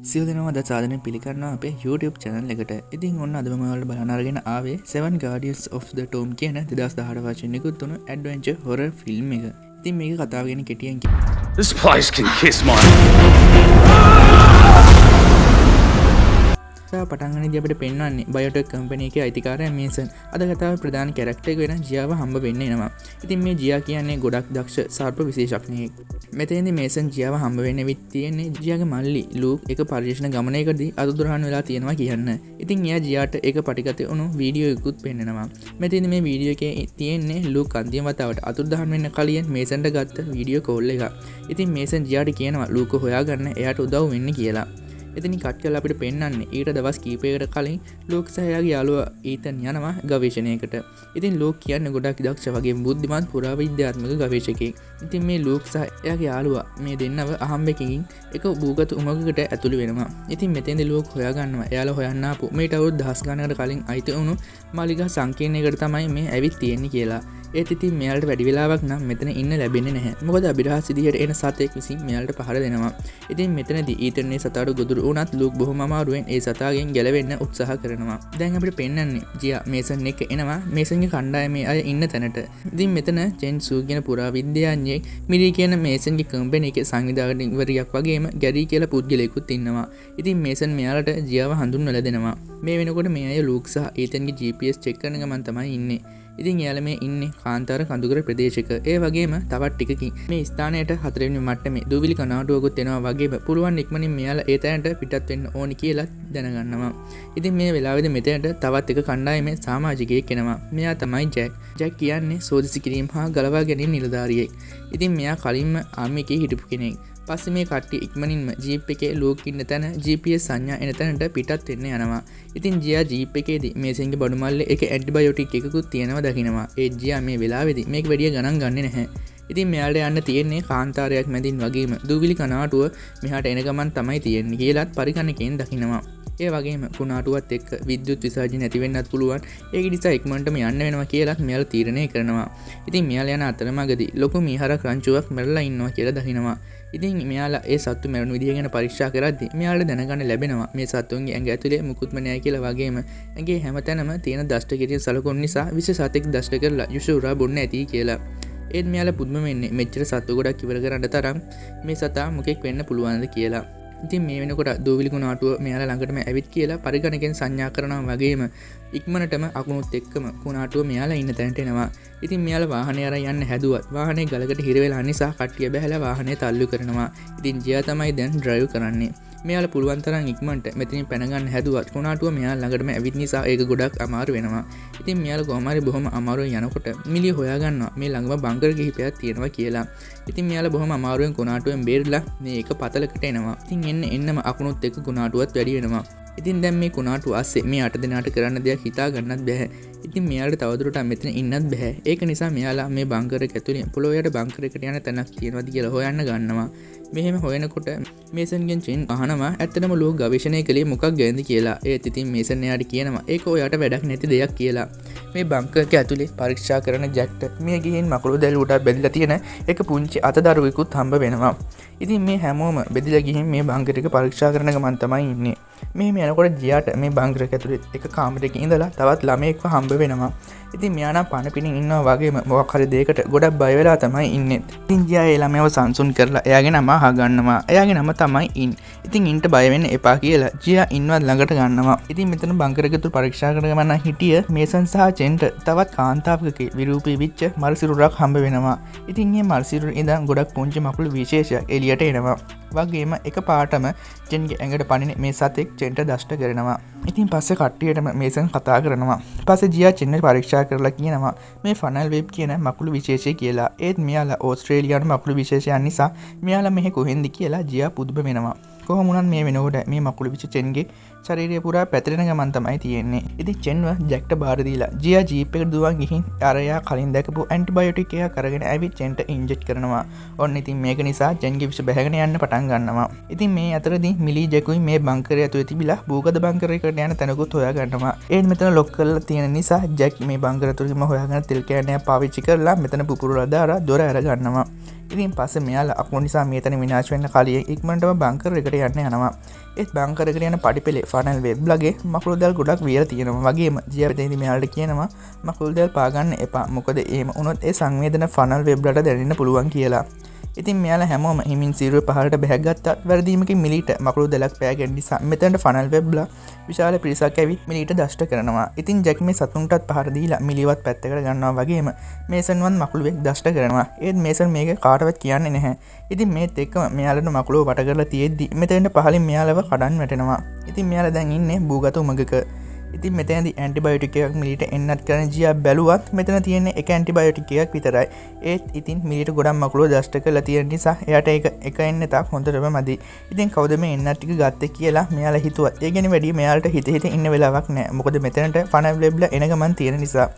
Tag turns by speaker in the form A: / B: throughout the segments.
A: සියලු දෙනාම අද සාදරයෙන් පිළිගන්නවා අපේ YouTube channel එකට. ඉතින් ඔන්න අද මම ඔයාලට බලන්න අරගෙන ආවේ Seven Guardians of the Tomb කියන 2018 වර්ෂයෙන් නිකුත් වුණු adventure horror film එක. ඉතින් මේක කතාව ගැන කෙටියෙන්
B: This place can kiss my...
A: පටන්ගනදී අපිට පෙන්වන්නේ බයෝටෙක් කම්පැනි එකේ අයිතිකාරයා මේසන්. අද කතාවේ ප්‍රධාන කැරක්ටර් එක වෙන ජියාව හම්බ වෙන්න එනවා. ඉතින් මේ ජියා කියන්නේ ගොඩක් දක්ෂ සර්ප විශේෂඥයෙක්. මෙතෙන්දී මේසන් ජියාව හම්බ වෙන්න විත් තියෙන්නේ ජියාගේ මල්ලි ලූක් එක පරිශන ගමනයකදී අතුරුදහන් වෙලා තියෙනවා කියන්න. ඉතින් එයා ජියාට එක පටිගත වුණු වීඩියෝ එකකුත් පෙන්නනවා. මෙතෙන්දී මේ වීඩියෝ එකේ තියෙන්නේ ලූක් අන්තිම වතාවට අතුරුදහන් වෙන්න කලින් මේසන්ට ගත්ත වීඩියෝ කෝල් එක. ඉතින් මේසන් ජියාට කියනවා ලූක් හොයාගන්න එයාට උදව් වෙන්න කියලා. එතනි කට් කරලා අපිට පෙන්වන්නේ ඊට දවස් කීපයකට කලින් ලූක් සහ එයාගේ යාළුවා ඊතන් යනවා ගවේෂණයකට. ඉතින් ලූක් කියන්නේ ගොඩක් දක්ෂ වගේ බුද්ධිමත් පුරාවිද්‍යාත්මක ගවේෂකයෙක්. ඉතින් මේ ලූක් සහ එයාගේ යාළුවා මේ දෙන්නව අහම්බෙකින් එක භූගත උමගකට ඇතුළු වෙනවා. ඉතින් මෙතෙන්දී ලූක් හොයාගන්නවා එයාලා හොයන්න ආපු මේට අවුරුදු දහස් ගණනකට කලින් අයිති වුණු මාලිගා සංකීර්ණයකට තමයි මේ ඇවිත් තියෙන්නේ කියලා. ඒත් ඉතින් මෙයාලට වැඩි වෙලාවක් නම් මෙතන ඉන්න ලැබෙන්නේ නැහැ. මොකද අභිරහස් විදිහට එන සතෙක් විසින් මෙයාලට පහර දෙනවා. ඉතින් මෙතනදී ඊතර්නේ සතාට ගොදුරු වුණත් ලූක් බොහොම අමාරුවෙන් ඒ සතාගෙන් ගැලවෙන්න උත්සාහ කරනවා. දැන් අපිට පෙන්වන්නේ ජියා මේසන් එක්ක එනවා මේසන්ගේ කණ්ඩායමේ අය ඉන්න තැනට. ඉතින් මෙතන චෙන් සූ කියන පුරාවිද්‍යාඥයෙක් මිරි කියන මේසන්ගේ කම්පැනි එකේ සංවිධායකවරියක් වගේම ගැරි කියලා පුද්ගලයෙකුත් ඉන්නවා. ඉතින් මේසන් මෙයාලට ජියාව හඳුන්වලා දෙනවා. මේ වෙනකොට මේ අය ලූක් සහ ඊතන්ගේ GPS චෙක් කරන ගමන් තමයි ඉන්නේ. ඉතින් එයාලා මේ ඉන්නේ කාන්තාර කඳුකර ප්‍රදේශයක. ඒ වගේම තවත් ටිකකින් මේ ස්ථානයට 4 වෙනි මට්ටමේ දූවිලි කනාටුවකුත් එනවා වගේම පුළුවන් ඉක්මනින් මෙයාලා ඒ තැනට පිටත් වෙන්න ඕනි කියලා දැනගන්නවා. ඉතින් මේ වෙලාවේදී මෙතනට තවත් එක කණ්ඩායමේ සමාජිකයෙක් එනවා. මෙයා තමයි ජැක්. ජැක් කියන්නේ සෝදිසි කිරීම හා ගලවා ගැනීම නිලධාරියෙක්. ඉතින් මෙයා කලින්ම ආර්මි එකේ හිටපු කෙනෙක්. පස්සේ මේ කට්ටිය ඉක්මනින්ම ජීප් එකේ ලූක් ඉන්න තැන GPS සංඥා එන තැනට පිටත් වෙන්න යනවා. ඉතින් ජියා ජීප් එකේදී මේසන්ගේ බඩු මල්ලේ එක ඇන්ටිබයොටික් එකකුත් තියෙනවා දකිනවා. ඒ ජියා මේ වෙලාවේදී මේක වැඩිය ගණන් ගන්නේ නැහැ. ඉතින් මෙයාලට යන්න තියෙන්නේ කාන්තාරයක් මැදින් වගේම දූවිලි කනාටුව මෙහාට එන ගමන් තමයි තියෙන්නේ කියලාත් පරිගණකයෙන් දකිනවා. ඒ වගේම කුණාටුවත් එක්ක විද්‍යුත් විසර්ජන නැති වෙන්නත් පුළුවන්. ඒක නිසා ඉක්මනටම යන්න වෙනවා කියලාත් මෙයාලා තීරණය කරනවා. ඉතින් මෙයාලා යන අතරමඟදී ලොකු මීහරක් රංචුවක් මැරලා ඉන්නවා කියලා දකිනවා. ඉතින් මෙයාලා ඒ සත්තු මැරුණු විදිය ගැන පරීක්ෂා කරද්දී මෙයාලට දැනගන්න ලැබෙනවා මේ සත්තුන්ගේ ඇඟ ඇතුලේ මුකුත්ම නැහැ කියලා වගේම ඇඟේ හැමතැනම තියෙන දෂ්ට කිරිය සලකුණු නිසා විශ සතෙක් දෂ්ට කරලා යුෂ උරා බොන්න ඇති කියලා. ඒත් මෙයාලා පුදුම වෙන්නේ මෙච්චර සත්තු ගොඩක් ඉවර කරන්න තරම් මේ සතා මොකෙක් වෙන්න පුළුවන්ද කියලා. ඉතින් මේ වෙනකොට දූවිලි කුණාටුව මෙයාලා ළඟටම ඇවිත් කියලා පරිගණකෙන් සංඥා කරනවා වගේම ඉක්මනටම අකුණුත් එක්කම කුණාටුව මෙයාලා ඉන්න තැනට එනවා. ඉතින් මෙයාලා වාහනේ අරන් යන්න හැදුවත් වාහනේ ගලකට හිර වෙලා නිසා කට්ටිය බැහැලා වාහනේ තල්ලු කරනවා. ඉතින් ජියා තමයි දැන් ඩ්‍රයිව් කරන්නේ. මෙයාලා පුළුවන් තරම් ඉක්මනට මෙතනින් පැන ගන්න හැදුවත් කුණාටුව මෙයාලා ළඟටම ඇවිත් නිසා ඒක ගොඩක් අමාරු වෙනවා. ඉතින් මෙයාලා කොහොම හරි බොහොම අමාරුවෙන් යනකොට මිලිය හොයාගන්නවා මේ ළඟම බංකර් කිහිපයක් තියෙනවා කියලා. ඉතින් මෙයාලා බොහොම අමාරුවෙන් කුණාටුවෙන් බේරලා මේ එක පතලකට එනවා. ඉතින් එන්නම අකුණුත් එක්ක කුණාටුවත් වැඩි වෙනවා. ඉතින් දැන් මේ කුණාටුව ASCII මේ 8 දෙනාට කරන්න දෙයක් හිතා ගන්නත් බැහැ. ඉතින් මෙයාලට තවදුරටත් මෙතන ඉන්නත් බැහැ. ඒක නිසා මෙයාලා මේ බංකර් එක ඇතුලේ පොළොව යට බංකර් එකට යන තැනක් තියෙනවද කියලා හොයන්න ගන්නවා. මෙහෙම හොයනකොට මේසන්ගෙන් චෙන් අහනවා ඇත්තටම ලෝක ගවේෂණය කළේ මොකක් ගැනද කියලා. ඒත් ඉතින් මේසන් එයාට කියනවා ඒක ඔයාට වැඩක් නැති දෙයක් කියලා. මේ බංකර් එක ඇතුලේ පරීක්ෂා කරන ජැක්ට මේ ගිහින් මකුළු දැල්ලුවට බෙදලා තියෙන එක පුංචි අතදරුවෙකුත් හම්බ වෙනවා. ඉතින් මේ හැමෝම බෙදලා ගිහින් මේ බංකර් එක පරීක්ෂා කරන ගමන් තමයි ඉන්නේ. මෙහෙම යනකොට ජියාට මේ බංකර් එක ඇතුලේ එක කාමරයක ඉඳලා තවත් ළමයෙක්ව හම්බ වෙනවා. ඉතින් මෙයා නම් පණ පිටින් ඉන්නවා වගේම මොකක් හරි දෙයකට ගොඩක් බය වෙලා තමයි ඉන්නේ. ඉතින් ජියා ඒ ළමයව සංසුන් කරලා එයාගේ නම අහගන්නවා. එයාගේ නම තමයි ඉන්. ඉතින් ඉන්ට බය වෙන්න එපා කියලා ජියා ඉන්වත් ළඟට ගන්නවා. ඉතින් මෙතන බංකර් එක තුල පරීක්ෂා කරගෙන හිටිය මේසන් සහ චෙන්ට තවත් කාන්තාවකක විරූපී විච්ච මල්සිරුරක් හම්බ වෙනවා. ඉතින් මේ මල්සිරුර ඉඳන් ගොඩක් පුංචි මකුළු විශේෂයක් එළියට එනවා. වගේම එක පාටම චෙන්ගේ ඇඟට පනින මේ සතෙක් චෙන්ට දෂ්ට කරනවා. ඉතින් පස්සේ කට්ටියටම මේසන් කතා කරනවා. පස්සේ ජියා චෙන්ට පරීක්ෂා කරලා කියනවා මේ ෆනල් වෙබ් කියන මකුළු විශේෂය කියලා. ඒත් මෙයාලා ඕස්ට්‍රේලියානු මකුළු විශේෂයන් නිසා මෙයාලා මෙහෙ කොහෙන්ද කියලා ජියා පුදුම වෙනවා. කොහොම වුණත් මේ වෙනකොට මේ මකුළු විශේෂ චෙන්ගේ ශරීරය පුරා පැතිරෙන ගමන් තමයි තියෙන්නේ. ඉතින් චෙන්ව ජැක්ට බාර දීලා ජියා ජීප් එකට දුවන් ගිහින් අරයා කලින් දැකපු ඇන්ටිබයොටික් එකක් අරගෙන ඇවිත් චෙන්ට ඉන්ජෙක්ට් කරනවා. ඔන්න ඉතින් මේක නිසා චෙන්ගේ විෂ බැහැගෙන යන්න පටන් ගන්නවා. ඉතින් මේ අතරදී මිලි ජැකුයි මේ බංකරය ඇතුලේ තිබිලා භූගත බංකර් එකට යන තැනකුත් හොයා ගන්නවා. ඒත් මෙතන ලොක් කරලා තියෙන නිසා ජැක් මේ බංකර ඇතුලේම හොයාගෙන තෙල් කෑනයක් පාවිච්චි කරලා මෙතන පුපුරලා දාලා දොර අර ගන්නවා. ඉතින් පස්සේ මෙයාලා අකුණු නිසා මේතන විනාශ වෙන්න කලින් ඉක්මනටම බංකර් එකට යන්න යනවා. ඒත් බංකර් එකට යන පඩිපෙළේ ෆනල් වෙබ් ලගේ මකුළු දැල් ගොඩක් වියලා තියෙනවා. වගේම ජියා මෙතනදී මෙයාලට කියනවා මකුළු දැල් පාගන්න එපා. මොකද එහෙම වුණොත් ඒ සංවේදන ෆනල් වෙබ් වලට දැනෙන්න පුළුවන් කියලා. ඉතින් මෙයාලා හැමෝම හිමින් සිරුර පහළට බැහැගත්තා. වැරදීමකින් මිලිට මකුළු දැලක් පෑගෙන නිසා මෙතනට ෆනල් වෙබ්ලා විශාල පිරිසක් ඇවිත් මිලිට දෂ්ට කරනවා. ඉතින් ජැක් මේ සතුන්ටත් පහර දීලා මිලිවත් පැත්තකට ගන්නවා. වගේම මේසන්වත් මකුළුවෙක් දෂ්ට කරනවා. ඒත් මේසන් මේක කාටවත් කියන්නේ නැහැ. ඉතින් මේත් එක්කම මෙයාලට මකුළුව වට කරලා තියෙද්දි මෙතනට පහලින් මෙයාලව කඩන් වැටෙනවා. ඉතින් මෙයාලා දැන් ඉන්නේ බූගත උමගක. ඉතින් මෙතනදි ඇන්ටිබයොටික් එකක් මිලිට එන්නත් කරන ජියා බැලුවත් මෙතන තියෙන එක ඇන්ටිබයොටික් එකක් විතරයි. ඒත් ඉතින් මිලිට ගොඩක් මකුළුව දෂ්ට කරලා තියෙන නිසා එයාට එක එන්න තාක් හොඳටම මදි. ඉතින් කවුද මේ එන්නත් ටික ගත්තේ කියලා මෙයාලා හිතුවත් ඒ ගැන වැඩි මෙයාලට හිත ඉන්න වෙලාවක් නැහැ. මොකද මෙතනට ෆනල් වෙබ්ලා එන ගමන් තියෙන නිසා.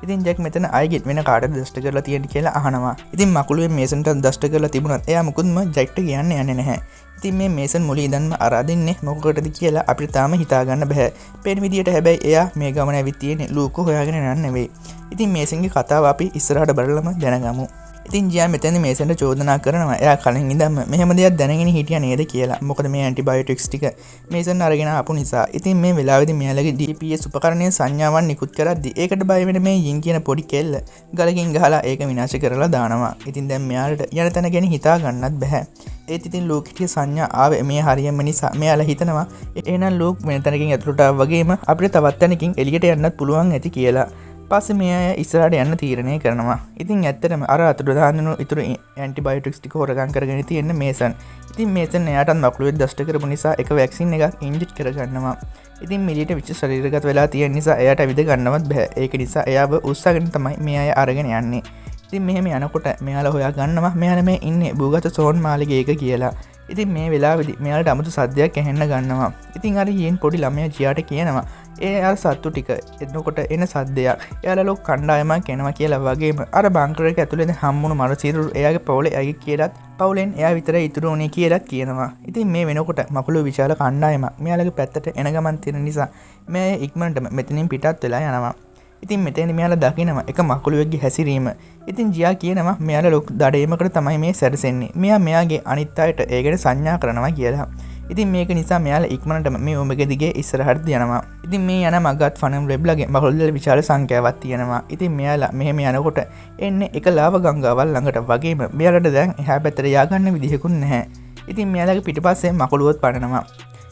A: ඉතින් ජැක් මෙතන අයගෙත් වෙන කාටද දෂ්ට කරලා තියෙන්නේ කියලා අහනවා. ඉතින් මකුළුවේ මේසන්ට දෂ්ට කරලා තිබුණත් එයා මුකුත්ම ජැක්ට කියන්නේ නැහැ. ඉතින් මේ මේසන් මුලින් ඉඳන්ම අරාදින්නේ මොකකටද කියලා අපිට තාම හිතාගන්න බෑ. පේන විදියට හැබැයි එයා මේ ගමන ඇවිත් තියෙන්නේ ලූකෝ හොයාගෙන යන්න නෙවෙයි. ඉතින් මේසන්ගේ කතාව අපි ඉස්සරහට බලලම දැනගමු. ඉතින් ජියා මෙතන මේසන්ට චෝදනා කරනවා එයා කලින් ඉඳන්ම මෙහෙම දෙයක් දැනගෙන හිටියා නේද කියලා. මොකද මේ ඇන්ටිබයොටික්ස් ටික මේසන් අරගෙන ආපු නිසා. ඉතින් මේ වෙලාවේදී මෙයාලගේ GPS උපකරණයේ සංඥාවන් නිකුත් කරද්දි ඒකට බය වෙන මේ යින් කියන පොඩි කෙල්ල ගලකින් ගහලා ඒක විනාශ කරලා දානවා. ඉතින් දැන් මෙයාලට යන තැන ගැන හිතා ගන්නත් බෑ. ඒත් ඉතින් ලෝකිටිය සංඥා ආවේ මේ හරියම නිසා මෙයාලා හිතනවා එහෙනම් ලෝක් වෙන තැනකින් ඇතුළට ආව වගේම අපිට තවත් තැනකින් එළියට යන්නත් පුළුවන් ඇති කියලා. පස්සේ මේ අය ඉස්සරහට යන්න තීරණය කරනවා. ඉතින් ඇත්තටම අර අතුරු දාන්න ඉතුරු ඇන්ටිබයොටික්ස් ටික හොරගම් කරගෙන තියෙන මේසන්. ඉතින් මේසන් එයාටත් මකුළුවෙක් දෂ්ට කරපු නිසා එක වැක්සින් එකක් ඉන්ජෙක්ට් කරගන්නවා. ඉතින් මිලිට විච ශරීරගත වෙලා තියෙන නිසා එයාට ඇවිද ගන්නවත් බෑ. ඒක නිසා එයාව උස්සගෙන තමයි මේ අය අරගෙන යන්නේ. ඉතින් මෙහෙම යනකොට මෙයාලා හොයා ගන්නවා මෙයාලා මේ ඉන්නේ භූගත සෝන් මාලිගයක කියලා. ඉතින් මේ වෙලාවේදී මෙයාලට අමුතු සද්දයක් ඇහෙන්න ගන්නවා. ඉතින් අර යෙන් පොඩි ළමයා ජියාට කියනවා ඒ අර සත්තු ටික එතනකොට එන සද්දයක් එයාලා ලොක් කණ්ඩායමක් එනවා කියලා. වගේම අර බංකර් එක ඇතුලේ හම්බුණු මරසිරු එයාගේ පවුලේ අය කියලාත් පවුලෙන් එයා විතරයි ඉතුරු වුණේ කියලාත් කියනවා. ඉතින් මේ වෙනකොට මකුළු විශාල කණ්ඩායමක් මෙයාලගේ පැත්තට එන ගමන් තියෙන නිසා මේ ඉක්මනටම මෙතනින් පිටත් වෙලා යනවා. ඉතින් මෙතන මෙයාලා දකිනවා එක මකුළුවෙක්ගේ හැසිරීම. ඉතින් ජියා කියනවා මෙයාලා ලොක් දඩේමකට තමයි මේ සැරසෙන්නේ. මෙයාගේ අනිත් අයට ඒකට සංඥා කරනවා කියලා. ඉතින් මේක නිසා මෙයාලා ඉක්මනටම මේ උඹක දිගේ ඉස්සරහට යනවා. ඉතින් මේ යන මගත් ෆනල් වෙබ්ලගේ මකුළුවල විශාල සංඛ්‍යාවක් තියෙනවා. ඉතින් මෙයාලා මෙහෙම යනකොට එන්නේ එක ලාව ගංගාවල් ළඟට. වගේම මෙයාලට දැන් එහා පැත්තට ය아가න්න විදිහකුත් නැහැ. ඉතින් මෙයාලගේ පිටිපස්සේ මකුළුවොත් පඩනවා.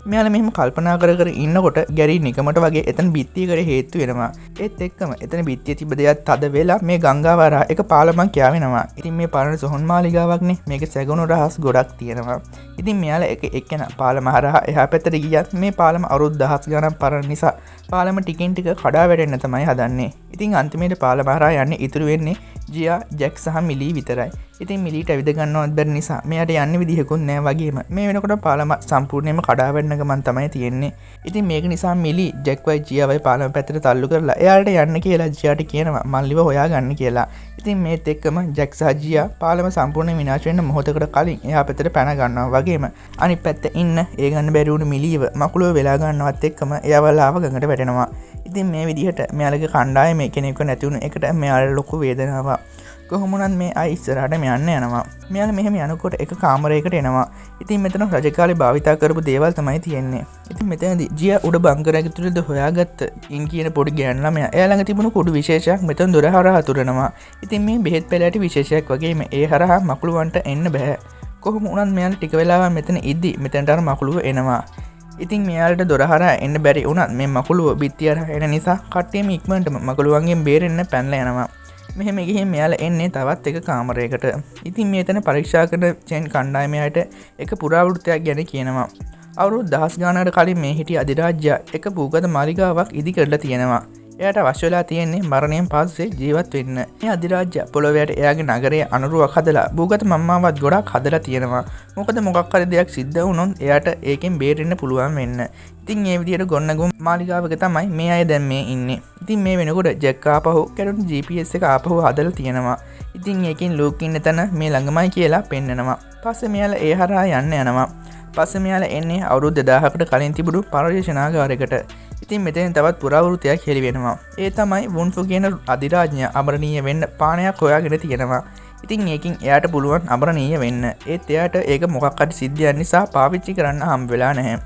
A: මෙයාලා මෙහෙම කල්පනා කර ඉන්නකොට ගැරි නිකමට වගේ එතන බිත්තියකට හේතු වෙනවා. ඒත් එක්කම එතන බිත්තිය තිබ්බ දෙයක් තද වෙලා මේ ගංගාව හරහා එක පාලමක් යාවෙනවා. ඉතින් මේ පරණ සොහොන් මාලිගාවක්නේ. මේක සැගුණු රහස් ගොඩක් තියෙනවා. ඉතින් මෙයාලා එක්කෙනා පාලම හරහා එහා පැත්තට ගියත් මේ පාලම අවුරුදු දහස් ගණන් පරණ නිසා පාලම ටිකෙන් ටික කඩා වැටෙන්න තමයි හදන්නේ. ඉතින් අන්තිමේට පාලම හරහා යන්නේ ඉතුරු වෙන්නේ ජියා, ජැක් සහ මිලී විතරයි. ඉතින් මිලීට ඇවිද ගන්නවත් බැරි නිසා මෙයාට යන්න විදිහකුත් නැහැ. වගේම මේ වෙනකොට පාලම සම්පූර්ණයෙන්ම කඩා වැටෙන ගමන් තමයි තියෙන්නේ. ඉතින් මේක නිසා මිලී ජැක්වයි ජියාවයි පාලම පැත්තට තල්ලු කරලා එයාලට යන්න කියලා ජියාට කියනවා මල්ලිව හොයාගන්න කියලා. ඉතින් මේත් එක්කම ජැක් සහ ජියා පාලම සම්පූර්ණ විනාශ වෙන්න මොහොතකට කලින් එහා පැත්තට පැන ගන්නවා. වගේම අනිත් පැත්තේ ඉන්න ඒ ගන්න බැරි වුණු මිලීව මකුළුව වෙලා ගන්නවත් එක්කම එයාව ලාව ගඟට වැටෙනවා. ඉතින් මේ විදිහට මෙයාලගේ කණ්ඩායමේ කෙනෙක්ව නැති වුණ එකට මෙයාලට ලොකු වේදනාවක්. කොහොමුණත් මේ අය ඉස්සරහට යන්න යනවා. මෙයාලා මෙහෙම යනකොට එක කාමරයකට එනවා. ඉතින් මෙතන රජකාලේ භාවිතා කරපු දේවල් තමයි තියෙන්නේ. ඉතින් මෙතනදී ජියා උඩ බංකර් ඇතුළේද හොයාගත්ත ඉන් කියන පොඩි ගෑනු ළමයා එයා ළඟ තිබුණු කුඩු විශේෂයක් මෙතන දොර හරහා හතුරනවා. ඉතින් මේ බෙහෙත් පැලෑටි විශේෂයක් වගේම ඒ හරහා මකුළුවන්ට එන්න බෑ. කොහොම වුණත් මෙයාලා ටික වෙලාවක් මෙතන ඉද්දි මෙතනට අර මකුළුව එනවා. ඉතින් මෙයාලට දොර හරහා එන්න බැරි වුණත් මේ මකුළුව බිත්තිය හරහා එන නිසා කට්ටියම ඉක්මනටම මකුළුවන්ගෙන් බේරෙන්න පැනලා යනවා. මෙහෙම ගිහින් මෙයාලා එන්නේ තවත් එක කාමරයකට. ඉතින් මේතන පරීක්ෂා කරන චෙන් කණ්ඩායමයට එක පුරාවෘත්තයක් ගැන කියනවා. අවුරුදු දහස් ගානකට කලින් මේ හිටිය අධිරාජ්‍යයා එක භූගත මාලිගාවක් ඉදි කරලා තියෙනවා. එයාට අවශ්‍ය වෙලා තියෙන්නේ මරණයෙන් පස්සේ ජීවත් වෙන්න. මේ අධිරාජ්‍ය පොළොවේට එයාගේ නගරයේ අනුරුවක් හදලා භූගත මම්මාවත් ගොඩක් හදලා තියෙනවා. මොකද මොකක් හරි දෙයක් සිද්ධ වුණොත් එයාට ඒකෙන් බේරෙන්න පුළුවන් වෙන්න. ඉතින් ඒ විදිහට ගොන්නගුම් මාලිගාවක තමයි මේ අය දැන් මේ ඉන්නේ. ඉතින් මේ වෙනකොට ජැක් ආපහු කැඩුණු GPS එක ආපහු හදලා තියෙනවා. ඉතින් ඒකෙන් ලූක් ඉන්න තැන මේ ළඟමයි කියලා පෙන්නනවා. පස්සේ මෙයාලා ඒ හරහා යන්න යනවා. පස්සේ මෙයාලා එන්නේ අවුරුදු 2000කට කලින් තිබුණු පර්යේෂණාගාරයකට. ඉතින් මෙතෙන් තවත් පුරාවෘත්තයක් හෙළි වෙනවා. ඒ තමයි වුන්ෆු කියන අධිරාජ්‍යයා අමරණීය වෙන්න පානයක් හොයාගෙන තියෙනවා. ඉතින් ඒකින් එයාට පුළුවන් අමරණීය වෙන්න. ඒත් එයාට ඒක මොකක් හරි සිද්ධියක් නිසා පාවිච්චි කරන්න හම්බ වෙලා නැහැ.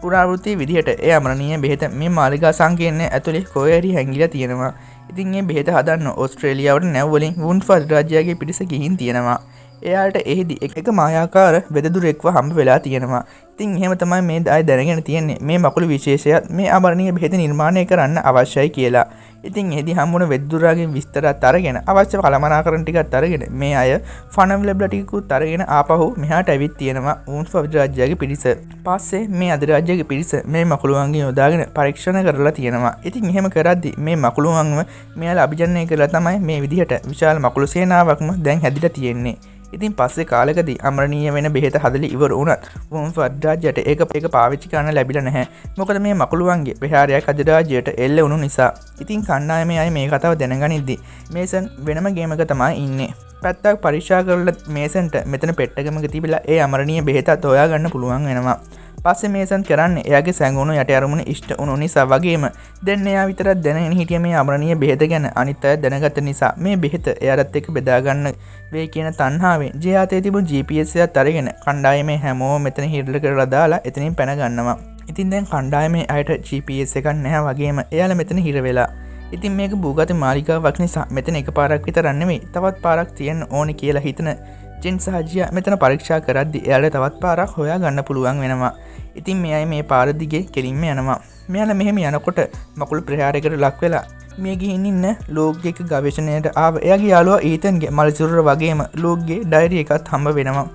A: පුරාවෘත්ති විදිහට ඒ අමරණීය බෙහෙත මේ මාලිගා සංකීර්ණය ඇතුලේ කොහේ හරි හැංගිලා තියෙනවා. ඉතින් මේ බෙහෙත හදන්න ඕස්ට්‍රේලියාවට නැව් වලින් වුන්ෆර්ඩ් රාජ්‍යයේ පිරිස ගිහින් තියෙනවා. එයාට එහිදී එක මායාකාර වෙදදුරෙක්ව හම්බ වෙලා තියෙනවා. ඉතින් එහෙම තමයි මේ අය දැනගෙන තියෙන්නේ මේ මකුළු විශේෂයත් මේ අමරණීය බෙහෙත නිර්මාණය කරන්න අවශ්‍යයි කියලා. ඉතින් එහිදී හම්බුන වෙදදුරාගෙන් විස්තරات අරගෙන අවශ්‍ය කළමනාකරණ ටිකත් අරගෙන මේ අය ෆනම් ලැබ්ලා ටිකකුත් අරගෙන ආපහු මෙහාට ඇවිත් තියෙනවා වුන්ෆර්ඩ් රාජ්‍යයේ පිරිස. පස්සේ මේ අධිරාජ්‍යයේ පිරිස මේ මකුළුවන්ගේ යොදාගෙන පරීක්ෂණ කරලා තියෙනවා. ඉතින් එහෙම කරද්දි මේ මකුළුවන්ව මෙයාලා අභිජනනය කරලා තමයි මේ විදිහට විශාල මකුළු සේනාවක්ම දැන් හැදිලා තියෙන්නේ. ඉතින් පස්සේ කාලෙකදී අමරණීය වෙන බෙහෙත හදලා ඉවර වුණත් වුන්ෆර්ඩ් රාජ්‍යයට ඒක පාවිච්චි කරන්න ලැබිලා නැහැ. මොකද මේ මකුළුවන්ගේ ප්‍රහාරයක් අධිරාජ්‍යයට එල්ල වුණු නිසා. ඉතින් කණ්ඩායමේ අය මේ කතාව දැනගනිද්දි මේසන් වෙනම ගේමක තමයි ඉන්නේ. පැත්තක් පරීක්ෂා කරලා මේසන්ට මෙතන පෙට්ටගමක තිබිලා ඒ අමරණීය බෙහෙතත් හොයාගන්න පුළුවන් වෙනවා. පස්සේ මේසන් කරන්නේ එයාගේ සැඟවුණු යට අරමුණ ඉෂ්ට වුණු නිසා වගේම දැන් එයා විතරක් දැනගෙන හිටිය මේ අමරණීය බෙහෙත ගැන අනිත් අය දැනගත්ත නිසා මේ බෙහෙත එයාට එක්ක බෙදා ගන්න වෙයි කියන තණ්හාවෙන් ජයාතේ තිබුණු GPS එකත් අරගෙන කණ්ඩායමේ හැමෝම මෙතන හිරල කරලා දාලා එතනින් පැන ගන්නවා. ඉතින් දැන් කණ්ඩායමේ අයට GPS එකක් නැහැ වගේම එයාලා මෙතන හිර වෙලා. ඉතින් මේක භූගත මාලිගාවක් නිසා මෙතන එකපාරක් විතරක් නෙමෙයි තවත් පාරක් තියෙන්න ඕනි කියලා හිතන ජෙන් සහ ජියා මෙතන පරීක්ෂා කරද්දි එයාට තවත් පාරක් හොයා ගන්න පුළුවන් වෙනවා. ඉතින් මේ අය මේ පාර දිගේ කෙලින්ම යනවා. මෙයාලා මෙහෙම යනකොට මකුළු ප්‍රහාරයකට ලක් වෙලා මේ ගිහින් ඉන්න ලෝග්ගේ ගවේෂණයට ආව එයාගේ යාළුවා ඊතන්ගේ මල්සිරුර වගේම ලෝග්ගේ ඩයරි එකත් හම්බ වෙනවා.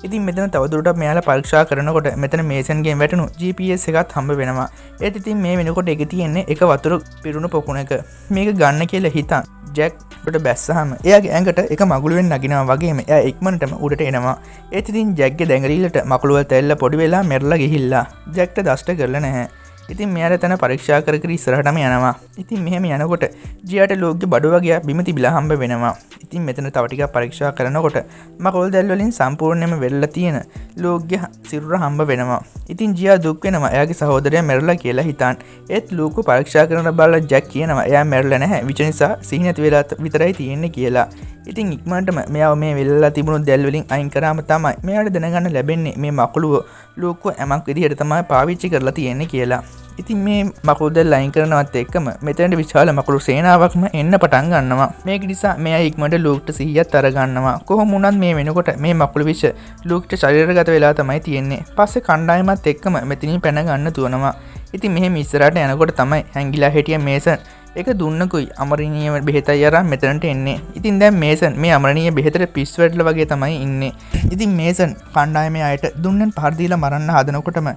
A: ඉතින් මෙතන තවදුරටත් මෙයාලා පරීක්ෂා කරනකොට මෙතන මේසන්ගෙන් වැටුණු GPS එකත් හම්බ වෙනවා. ඒත් ඉතින් මේ වෙනකොට එක තියෙන්නේ එක වතුර පිරුණු පොකුණක. මේක ගන්න කියලා හිතන් ජැක් උඩට බැස්සහම එයාගේ ඇඟට එක මගුලුවෙන් නගිනවා වගේම එයා ඉක්මනටම උඩට එනවා. ඒත් ඉතින් ජැක්ගේ දැඟලිල්ලට මකුළු වල තැල්ල පොඩි වෙලා මෙරලා ගිහිල්ලා ජැක්ට දෂ්ට කරලා නැහැ. ඉතින් මෙයාට තන පරීක්ෂා කර කර ඉස්සරහටම යනවා. ඉතින් මෙහෙම යනකොට ජියාට ලෝග්ගේ බඩු වගේ බිම තිබිලා හම්බ වෙනවා. ඉතින් මෙතන තව ටිකක් පරීක්ෂා කරනකොට මකුළු දැල් වලින් සම්පූර්ණයෙන්ම වෙරලා තියෙන ලෝග්ගේ සිරුර හම්බ වෙනවා. ඉතින් ජියා දුක් වෙනවා එයාගේ සහෝදරයා මැරලා කියලා හිතන්. ඒත් ලෝග්ව පරීක්ෂා කරන බලලා ජැක් කියනවා එයා මැරලා නැහැ. විච නිසා සිහි නැති වෙලා විතරයි තියෙන්නේ කියලා. ඉතින් ඉක්මනටම මෙයාව මේ වෙල්ලා තිබුණු දැල් වලින් අයින් කරාම තමයි මෙයාට දැනගන්න ලැබෙන්නේ මේ මකුළුව ලෝග්ව ඇමක් විදිහට තමයි පාවිච්චි කරලා තියෙන්නේ කියලා. ඉතින් මේ මකුළු දැල් අයින් කරනවත් එක්කම මෙතනට විශාල මකුළු සේනාවක්ම එන්න පටන් ගන්නවා. මේක නිසා මෙයා ඉක්මනට ලූක්ට සිහියත් අරගන්නවා. කොහොම වුණත් මේ වෙනකොට මේ මකුළු විෂ ලූක්ට ශරීරගත වෙලා තමයි තියෙන්නේ. පස්සේ කණ්ඩායමත් එක්කම මෙතනින් පැන ගන්න තුවනවා. ඉතින් මෙහෙම ඉස්සරහට යනකොට තමයි හැංගිලා හිටිය මේසන් ඒක දුන්නකුයි අමරණීය බෙහෙතයි අරන් මෙතනට එන්නේ. ඉතින් දැන් මේසන් මේ අමරණීය බෙහෙතට පිස්සු වැටලා වගේ තමයි ඉන්නේ. ඉතින් මේසන් කණ්ඩායමේ අයට දුන්නෙන් පහර දීලා මරන්න හදනකොටම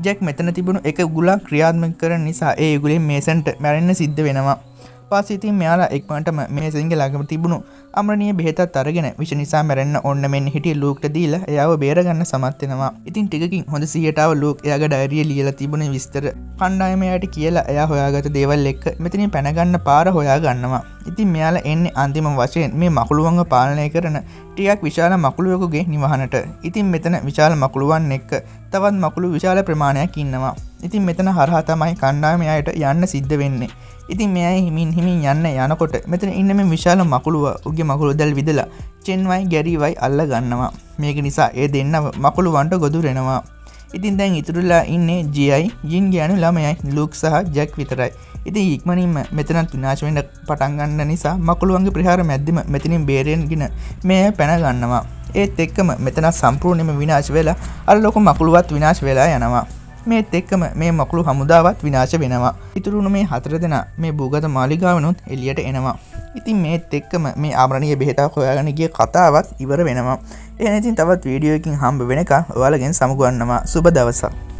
A: ජැක් මෙතන තිබුණු එක උගුලක් ක්‍රියාත්මක කරන නිසා ඒ උගුලෙන් මේසන්ට මැරෙන්න සිද්ධ වෙනවා. පස්සේ ඉතින් මෙයාලා ඉක්මනටම මේසන්ගේ ළඟම තිබුණු අමරණීය බෙහෙතත් අරගෙන විෂ නිසා මැරෙන්න ඕන්න මෙන්න හිටිය ලූක්ට දීලා එයාව බේරගන්න සමත් වෙනවා. ඉතින් ටිකකින් හොඳ සිහියට ආව ලූක් එයාගේ ඩයරියේ ලියලා තිබුණ විස්තර කණ්ඩායමයට කියලා එයා හොයාගත්ත දේවල් එක්ක මෙතනින් පැන ගන්න පාර හොයා ගන්නවා. ඉතින් මෙයාලා එන්නේ අන්තිම වශයෙන් මේ මකුළුවන්ව පාලනය කරන ටිකක් විශාල මකුළුවෙකුගේ නිවහනට. ඉතින් මෙතන විශාල මකුළුවන් එක්ක තවත් මකුළු විශාල ප්‍රමාණයක් ඉන්නවා. ඉතින් මෙතන හරහා තමයි කණ්ඩායමයට යන්න සිද්ධ වෙන්නේ. ඉතින් මෙයා හිමින් යන්න යනකොට මෙතන ඉන්න මේ විශාල මකුළුව උගේ මකුළු දැල් විදලා චෙන්වයි ගැරිවයි අල්ල ගන්නවා. මේක නිසා ඒ දෙන්නම මකුළුවන්ට ගොදුරෙනවා. ඉතින් දැන් ඉතුරුලා ඉන්නේ ජියයි ජින් ගෑනු ළමයයි ලූක් සහ ජැක් විතරයි. ඉතින් ඉක්මනින්ම මෙතනත් විනාශ වෙන්න පටන් ගන්න නිසා මකුළුවන්ගේ ප්‍රහාර මැද්දෙම මෙතනින් බේරෙන්ගෙන මේ පැන ගන්නවා. ඒත් එක්කම මෙතන සම්පූර්ණයෙන්ම විනාශ වෙලා අර ලොකු මකුළුවත් විනාශ වෙලා යනවා. මේත් එක්කම මේ මකුළු හමුදාවත් විනාශ වෙනවා. ඉතුරුණු මේ 4 දෙනා මේ භූගත මාලිගාවනොත් එළියට එනවා. ඉතින් මේත් එක්කම මේ ආමරණීය බෙහෙතක් හොයාගෙන ගිය කතාවත් ඉවර වෙනවා. එහෙනම් ඉතින් තවත් වීඩියෝ එකකින් හම්බ වෙනකන් ඔයාලගෙන් සමුගන්නවා. සුබ දවසක්.